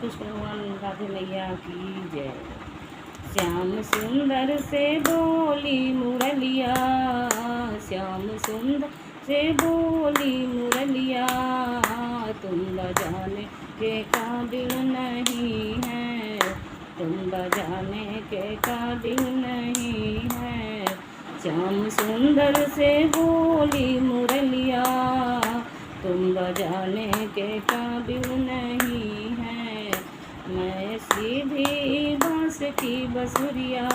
कृष्ण भगवान राधे मैया की जय। श्याम सुंदर से बोली मुरलिया, श्याम सुंदर से बोली मुरलिया, तुम बजाने के काबिल नहीं है, तुम बजाने के काबिल नहीं है। श्याम सुंदर से बोली मुरलिया, तुम बजाने के काबिल नहीं है। मैं सीधी बांस की बसुरिया,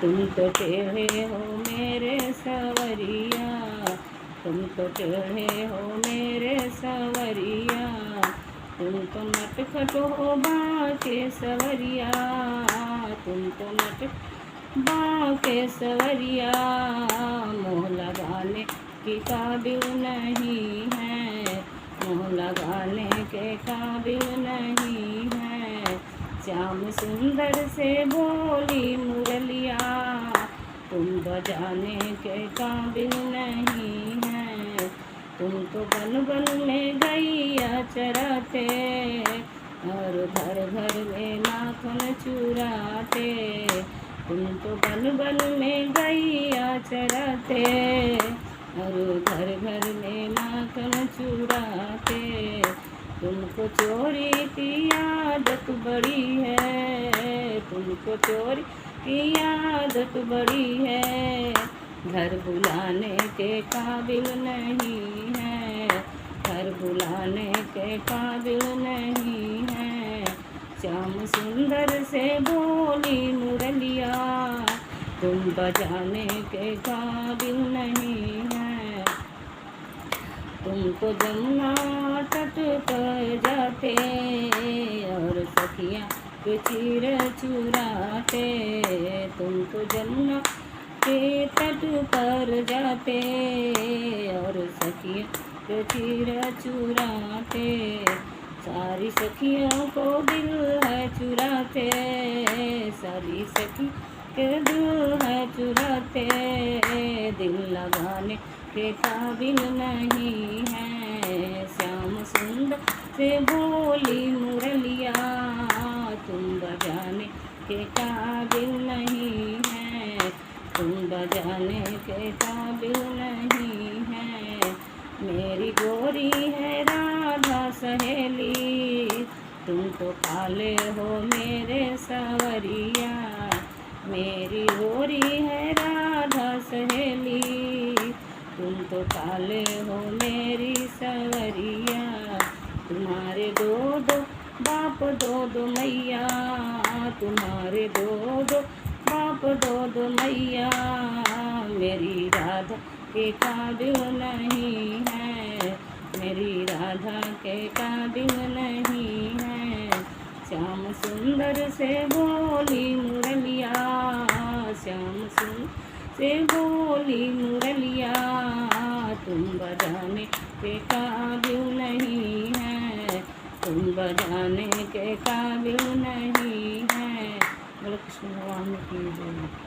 तुम तो टेढ़े हो मेरे सवरिया, तुम तो टेढ़े हो मेरे सवरिया, तुम तो नटखट हो बाके सवरिया, तुम तो नट बाके सवरिया, मोह लगाने की काबिल नहीं है, मोह लगाने के काबिल नहीं है। श्याम सुंदर से बोली मुरलिया, तुम बजाने के काबिल नहीं है। तुम तो बन बन में गैया चराते, और घर घर में माखन चुराते, तुम तो बन बन में गैया चराते, और घर घर में माखन चुराते। तुमको चोरी की आदत बड़ी है, तुमको चोरी की आदत बड़ी है, घर बुलाने के काबिल नहीं है, घर बुलाने के काबिल नहीं है। श्याम सुंदर से बोली मुरलिया, तुम बजाने के काबिल नहीं है। तुमको जमुना तट पर जाते, और सखियाँ के चीर चुराते, तुमको जमुना के तट पर जाते, और सखियाँ के चीर चुराते। सारी सखियों को दिल है चुराते, सारी सखी के दिल है चुराते, दिल लगाने के काबिल नहीं है। श्याम सुंदर से बोली मुरलिया, तुम बजाने के काबिल नहीं है, तुम बजाने के काबिल नहीं है। मेरी गोरी है राधा सहेली, तुम तो काले हो मेरे सवरिया, मेरी गोरी है राधा सहेली, तुम तो काले हो मेरी सवरिया। तुम्हारे दो दो बाप दो दो मैया, तुम्हारे दो दो बाप दो दो मैया, मेरी राधा के काबिल नहीं है, मेरी राधा के काबिल नहीं है। श्याम सुंदर से बोली मुरलिया, श्याम सुंदर से बोली मुरलिया, तुम बजाने के काबिल नहीं है, तुम बजाने के काबिल नहीं है। बोलो कृष्ण भगवान की जय।